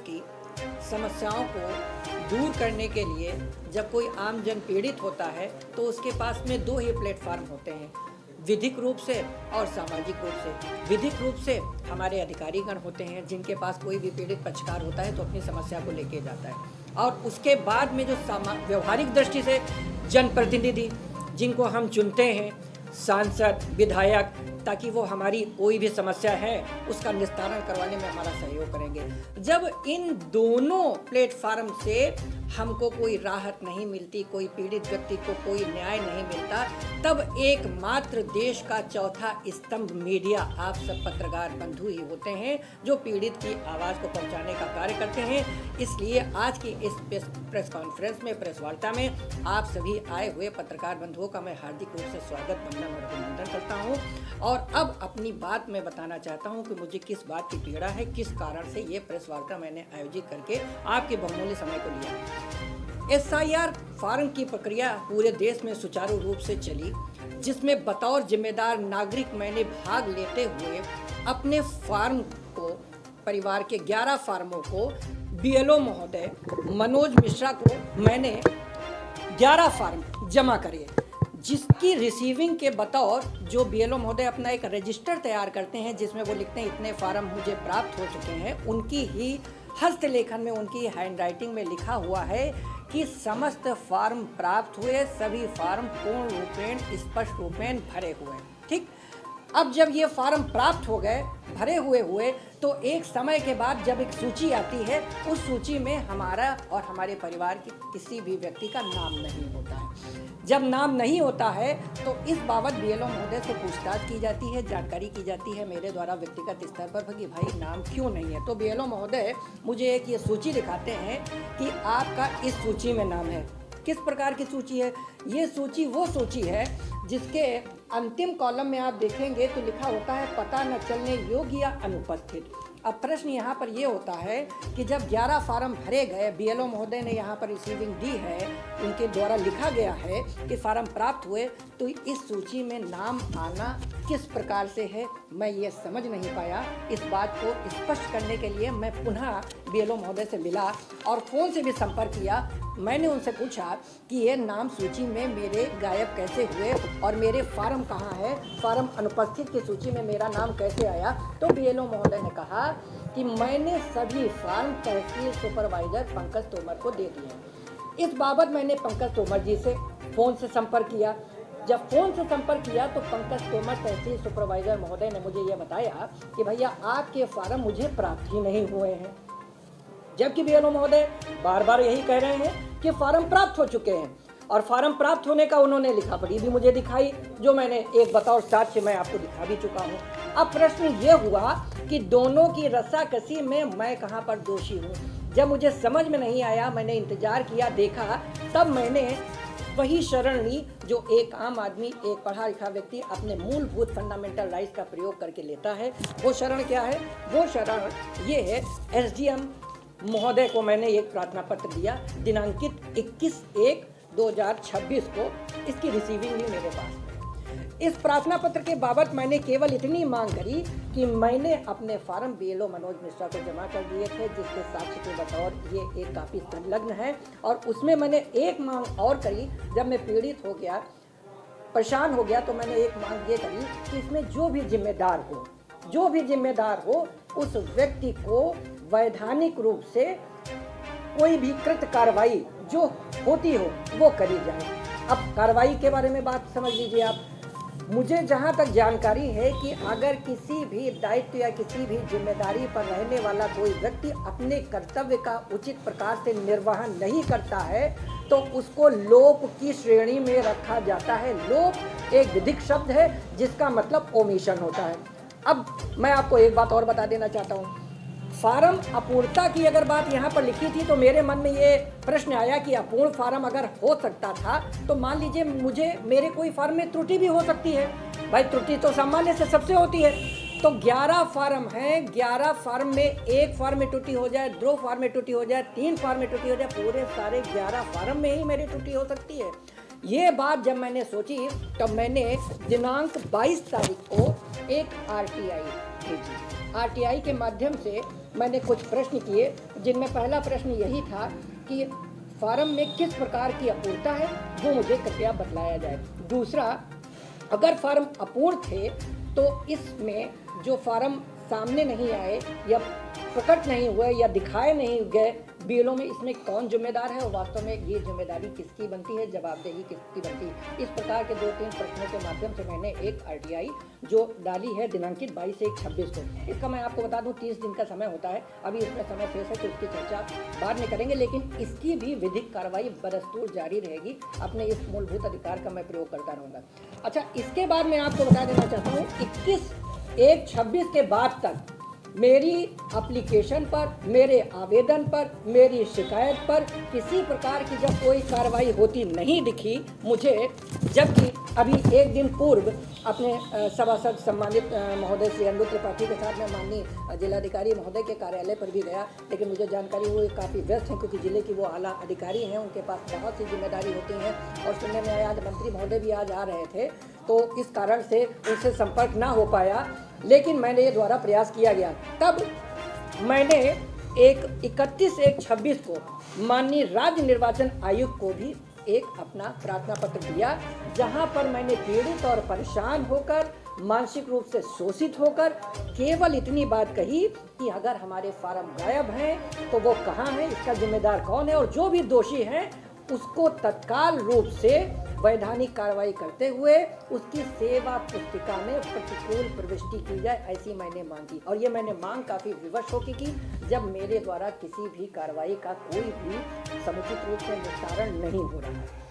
की समस्याओं को दूर करने के लिए जब कोई आम जन पीड़ित होता है तो उसके पास में दो ही प्लेटफार्म होते हैं, विधिक रूप से और सामाजिक रूप से। विधिक रूप से हमारे अधिकारीगण होते हैं जिनके पास कोई भी पीड़ित पक्षकार होता है तो अपनी समस्या को लेके जाता है, और उसके बाद में जो व्यवहारिक दृष्टि से जनप्रतिनिधि जिनको हम चुनते हैं, सांसद, विधायक, ताकि वो हमारी कोई भी समस्या है उसका निस्तारण करवाने में हमारा सहयोग करेंगे। जब इन दोनों प्लेटफार्म से हमको कोई राहत नहीं मिलती, कोई पीड़ित व्यक्ति को कोई न्याय नहीं मिलता, तब एकमात्र देश का चौथा स्तंभ मीडिया, आप सब पत्रकार बंधु ही होते हैं जो पीड़ित की आवाज़ को पहुंचाने का कार्य करते हैं। इसलिए आज की इस प्रेस कॉन्फ्रेंस में, प्रेस वार्ता में आप सभी आए हुए पत्रकार बंधुओं का मैं हार्दिक रूप से स्वागत, वंदन और अभिनंदन करता हूँ। और अब अपनी बात मैं बताना चाहता हूँ कि मुझे किस बात की पीड़ा है, किस कारण से ये प्रेस वार्ता मैंने आयोजित करके आपके बहुमूल्य समय को लिया। SIR फार्म की प्रक्रिया पूरे देश में सुचारू रूप से चली, जिसमें बतौर जिम्मेदार नागरिक मैंने भाग लेते हुए अपने फार्म को, परिवार के 11 फार्मों को BLO महोदय मनोज मिश्रा को मैंने 11 फार्म जमा करे, जिसकी रिसीविंग के बतौर जो BLO महोदय अपना एक रजिस्टर तैयार करते हैं जिसमें वो लिखते हैं इतने फार्म मुझे प्राप्त हो चुके हैं, उनकी ही हस्तलेखन में, उनकी हैंडराइटिंग में लिखा हुआ है कि समस्त फार्म प्राप्त हुए, सभी फार्म पूर्ण रूपेण स्पष्ट रूपेण भरे हुए। ठीक, अब जब ये फार्म प्राप्त हो गए, भरे हुए तो एक समय के बाद जब एक सूची आती है, उस सूची में हमारा और हमारे परिवार के किसी भी व्यक्ति का नाम नहीं होता है। जब नाम नहीं होता है तो इस बाबत BLO महोदय से पूछताछ की जाती है, जानकारी की जाती है मेरे द्वारा व्यक्तिगत स्तर पर कि भाई नाम क्यों नहीं है। तो BLO महोदय मुझे एक ये सूची दिखाते हैं कि आपका इस सूची में नाम है। किस प्रकार की सूची है? ये सूची वो सूची है जिसके अंतिम कॉलम में आप देखेंगे तो लिखा होता है पता न चलने योग्य या अनुपस्थित। अब प्रश्न यहाँ पर ये होता है कि जब 11 फार्म भरे गए, BLO महोदय ने यहाँ पर रिसीविंग दी है, उनके द्वारा लिखा गया है कि फार्म प्राप्त हुए, तो इस सूची में नाम आना किस प्रकार से है मैं ये समझ नहीं पाया। इस बात को स्पष्ट करने के लिए मैं पुनः BLO महोदय से मिला और फ़ोन से भी संपर्क किया। मैंने उनसे पूछा कि ये नाम सूची में मेरे गायब कैसे हुए और मेरे फार्म कहाँ है, फार्म अनुपस्थित की सूची में मेरा नाम कैसे आया। तो BLO महोदय ने कहा कि मैंने सभी फार्म तहसील सुपरवाइजर पंकज तोमर को दे दिए। इस बाबत मैंने पंकज तोमर जी से फ़ोन से संपर्क किया। जब फ़ोन से संपर्क किया तो पंकज तोमर तहसील सुपरवाइजर महोदय ने मुझे ये बताया कि भैया आपके फार्म मुझे प्राप्त ही नहीं हुए हैं, जबकि BLO महोदय बार बार यही कह रहे हैं कि फार्म प्राप्त हो चुके हैं। और फार्म प्राप्त होने का उन्होंने लिखा पढ़ी भी मुझे दिखाई, जो मैंने एक बतौर साक्ष्य मैं आपको दिखा भी चुका हूँ। अब प्रश्न ये हुआ कि दोनों की रस्साकसी में मैं कहाँ पर दोषी हूँ। जब मुझे समझ में नहीं आया, मैंने इंतजार किया, देखा, तब मैंने वही शरण ली जो एक आम आदमी, एक पढ़ा लिखा व्यक्ति अपने मूलभूत फंडामेंटल राइट्स का प्रयोग करके लेता है। वो शरण क्या है? वो शरण ये है, SDM महोदय को मैंने एक प्रार्थना पत्र दिया दिनांकित 21/1/2026 को। इसकी रिसीविंग भी मेरे पास है। इस प्रार्थना पत्र के बाबत मैंने केवल इतनी मांग करी कि मैंने अपने फार्म BLO मनोज मिश्रा को जमा कर दिए थे, जिसके साक्ष्य के बतौर ये एक काफ़ी संलग्न है। और उसमें मैंने एक मांग और करी, जब मैं पीड़ित हो गया, परेशान हो गया, तो मैंने एक मांग ये करी कि इसमें जो भी जिम्मेदार हो उस व्यक्ति को वैधानिक रूप से कोई भी कृत कार्रवाई जो होती हो वो करी जाए। अब कार्रवाई के बारे में बात समझ लीजिए आप। मुझे जहाँ तक जानकारी है कि अगर किसी भी दायित्व या किसी भी जिम्मेदारी पर रहने वाला कोई व्यक्ति अपने कर्तव्य का उचित प्रकार से निर्वहन नहीं करता है तो उसको लोप की श्रेणी में रखा जाता है। लोप एक विधिक शब्द है जिसका मतलब ओमिशन होता है। अब मैं आपको एक बात और बता देना चाहता हूँ। फार्म अपूर्णता की अगर बात यहाँ पर लिखी थी तो मेरे मन में ये प्रश्न आया कि अपूर्ण फार्म अगर हो सकता था तो मान लीजिए मेरे कोई फार्म में त्रुटि भी हो सकती है। भाई त्रुटि तो सामान्य से सबसे होती है। तो 11 फार्म हैं, 11 फार्म में एक फार्म में त्रुटि हो जाए, 2 फार्म में त्रुटि हो जाए, 3 फार्म में त्रुटि हो जाए, पूरे सारे 11 फार्म में ही मेरी त्रुटि हो सकती है। ये बात जब मैंने सोची तब मैंने दिनांक 22 तारीख को एक RTI भेजी। RTI के माध्यम से मैंने कुछ प्रश्न किए, जिनमें पहला प्रश्न यही था कि फार्म में किस प्रकार की अपूर्णता है, वो मुझे कृपया बतलाया जाए। दूसरा, अगर फार्म अपूर्ण थे तो इसमें जो फार्म सामने नहीं आए या प्रकट नहीं हुए या दिखाए नहीं गए बीएलओ में, इसमें कौन जिम्मेदार है और वास्तव में ये जिम्मेदारी किसकी बनती है, जवाबदेही किसकी बनती है। इस प्रकार के 2-3 प्रश्नों के माध्यम से मैंने एक आरटीआई जो डाली है दिनांकित 22/1/26 को। इसका मैं आपको बता दूं 30 दिन का समय होता है। अभी इसमें समय शेष है तो उसकी चर्चा बाद में करेंगे, लेकिन इसकी भी विधिक कार्रवाई बदस्तूर जारी रहेगी। अपने इस मूलभूत अधिकार का मैं प्रयोग करता रहूँगा। अच्छा, इसके बाद मैं आपको बता देना चाहता हूँ 21/1/26 के बाद तक मेरी एप्लीकेशन पर, मेरे आवेदन पर, मेरी शिकायत पर किसी प्रकार की जब कोई कार्रवाई होती नहीं दिखी मुझे, जबकि अभी एक दिन पूर्व अपने सभासद सम्मानित महोदय श्री अनुरुद्ध त्रिपाठी के साथ मैं माननीय जिलाधिकारी महोदय के कार्यालय पर भी गया, लेकिन मुझे जानकारी हुई काफ़ी व्यस्त हैं क्योंकि जिले की वो आला अधिकारी हैं, उनके पास बहुत सी जिम्मेदारी होती हैं। और सुनने में आया आज मंत्री महोदय भी आज आ रहे थे, तो इस कारण से उनसे संपर्क ना हो पाया, लेकिन मैंने ये द्वारा प्रयास किया गया। तब मैंने एक 31/1/26 को माननीय राज्य निर्वाचन आयुक्त को भी एक अपना प्रार्थना पत्र दिया, जहां पर मैंने पीड़ित और परेशान होकर, मानसिक रूप से शोषित होकर केवल इतनी बात कही कि अगर हमारे फार्म गायब हैं तो वो कहाँ हैं, इसका जिम्मेदार कौन है, और जो भी दोषी हैं उसको तत्काल रूप से वैधानिक कार्रवाई करते हुए उसकी सेवा पुस्तिका में प्रतिकूल प्रविष्टि की जाए, ऐसी मैंने मांग की। और ये मैंने मांग काफ़ी विवश होकर की जब मेरे द्वारा किसी भी कार्रवाई का कोई भी समुचित रूप से निस्तारण नहीं हो रहा है।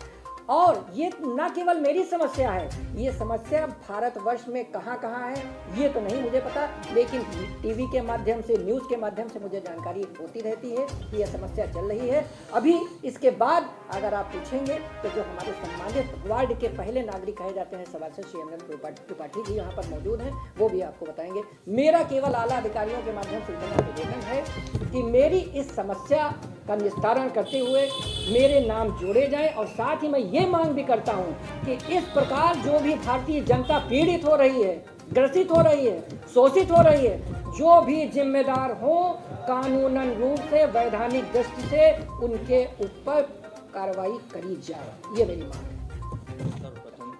और ये न केवल मेरी समस्या है, ये समस्या भारतवर्ष में कहाँ कहाँ है ये तो नहीं मुझे पता, लेकिन टीवी के माध्यम से, न्यूज़ के माध्यम से मुझे जानकारी होती रहती है कि यह समस्या चल रही है। अभी इसके बाद अगर आप पूछेंगे तो जो हमारे सम्मानित वार्ड के पहले नागरिक कहे जाते हैं सभासद श्री अनुरुद्ध त्रिपाठी जी यहाँ पर मौजूद हैं, वो भी आपको बताएंगे। मेरा केवल आला अधिकारियों के माध्यम से इतना निवेदन है कि मेरी इस समस्या का निस्तारण करते हुए मेरे नाम जोड़े जाएं, और साथ ही मैं ये मांग भी करता हूं कि इस प्रकार जो भी भारतीय जनता पीड़ित हो रही है, ग्रसित हो रही है, शोषित हो रही है, जो भी जिम्मेदार हो कानूनन रूप से, वैधानिक दृष्टि से उनके ऊपर कार्रवाई करी जाए, ये मेरी मांग है। सर्वप्रथम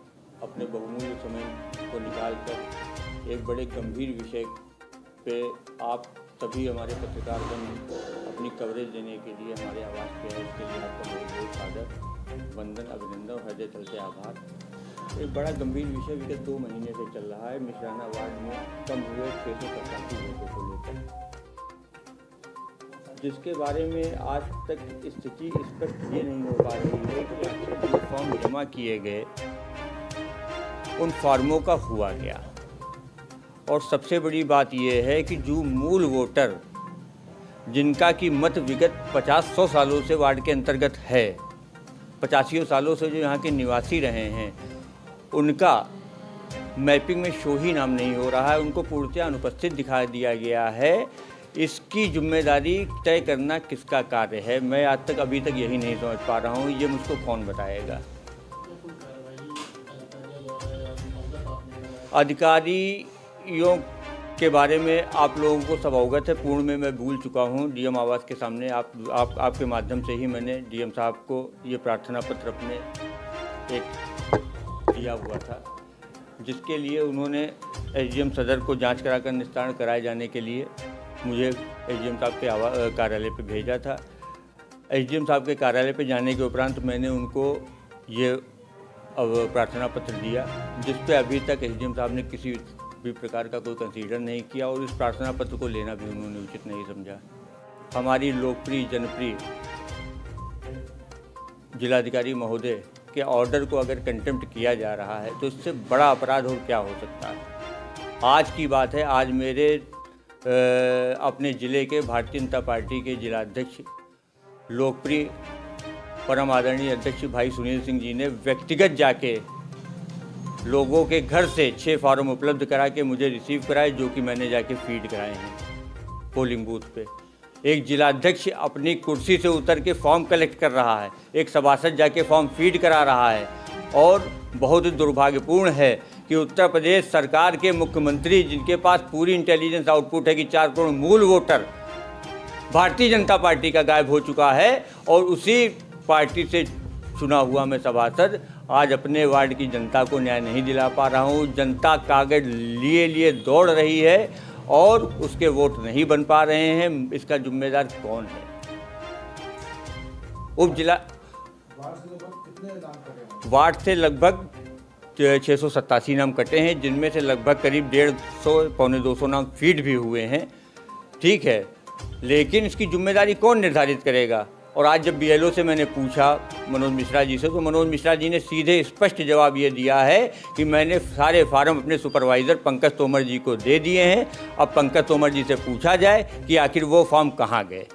अपने बहुमूल्य समय को निकालकर एक बड़े गंभीर विषय पे आप सभी हमारे पत्रकारगण अपनी कवरेज देने के लिए हमारे आवाज़ पे है, इसके लिए आपका बहुत बहुत आदर, वंदन, अभिनंदन और हृदय तल से आभार। एक बड़ा गंभीर विषय विगत 2 महीने से चल रहा है, मिश्राना वार्ड में कम हुए 687 वोटों को लेकर, जिसके बारे में आज तक स्थिति स्पष्ट ये नहीं हो पा रही है कि जो फॉर्म जमा किए गए उन फॉर्मों का हुआ क्या। और सबसे बड़ी बात यह है कि जो मूल वोटर जिनका कि मत विगत 50-100 सालों से वार्ड के अंतर्गत है, 85 सालों से जो यहाँ के निवासी रहे हैं, उनका मैपिंग में शो ही नाम नहीं हो रहा है, उनको पूर्णतः अनुपस्थित दिखा दिया गया है। इसकी जिम्मेदारी तय करना किसका कार्य है, मैं आज तक अभी तक यही नहीं समझ पा रहा हूँ, ये मुझको कौन बताएगा। अधिकारियों के बारे में आप लोगों को सब अवगत है, पूर्ण में मैं भूल चुका हूं। डीएम आवास के सामने आपके माध्यम से ही मैंने डीएम साहब को ये प्रार्थना पत्र अपने एक दिया हुआ था, जिसके लिए उन्होंने एसडीएम सदर को जांच कराकर निस्तारण कराए जाने के लिए मुझे एसडीएम साहब के कार्यालय पे भेजा था। एसडीएम साहब के कार्यालय पे जाने के उपरांत मैंने उनको ये प्रार्थना पत्र दिया, जिस पे अभी तक एसडीएम साहब ने किसी भी प्रकार का कोई कंसीडर नहीं किया और इस प्रार्थना पत्र को लेना भी उन्होंने उचित नहीं समझा। हमारी लोकप्रिय जनप्रिय जिलाधिकारी महोदय के ऑर्डर को अगर कंटेम्प्ट किया जा रहा है तो इससे बड़ा अपराध और क्या हो सकता है। आज की बात है, आज मेरे अपने ज़िले के भारतीय जनता पार्टी के जिलाध्यक्ष, लोकप्रिय परम आदरणीय अध्यक्ष भाई सुनील सिंह जी ने व्यक्तिगत जाके लोगों के घर से 6 फॉर्म उपलब्ध करा के मुझे रिसीव कराए, जो कि मैंने जाके फीड कराए हैं पोलिंग बूथ पे। एक जिलाध्यक्ष अपनी कुर्सी से उतर के फॉर्म कलेक्ट कर रहा है, एक सभासद जाके फॉर्म फीड करा रहा है। और बहुत दुर्भाग्यपूर्ण है कि उत्तर प्रदेश सरकार के मुख्यमंत्री, जिनके पास पूरी इंटेलिजेंस आउटपुट है कि 4 करोड़ मूल वोटर भारतीय जनता पार्टी का गायब हो चुका है और उसी पार्टी से चुना हुआ मैं सभासद आज अपने वार्ड की जनता को न्याय नहीं दिला पा रहा हूँ। जनता कागज लिए दौड़ रही है और उसके वोट नहीं बन पा रहे हैं। इसका जिम्मेदार कौन है? उप जिला वार्ड से लगभग 687 नाम कटे हैं, जिनमें से लगभग करीब 150 पौने 200 नाम फीड भी हुए हैं। ठीक है, लेकिन इसकी जिम्मेदारी कौन निर्धारित करेगा? और आज जब BLO से मैंने पूछा मनोज मिश्रा जी से, तो मनोज मिश्रा जी ने सीधे स्पष्ट जवाब ये दिया है कि मैंने सारे फार्म अपने सुपरवाइज़र पंकज तोमर जी को दे दिए हैं। अब पंकज तोमर जी से पूछा जाए कि आखिर वो फॉर्म कहाँ गए।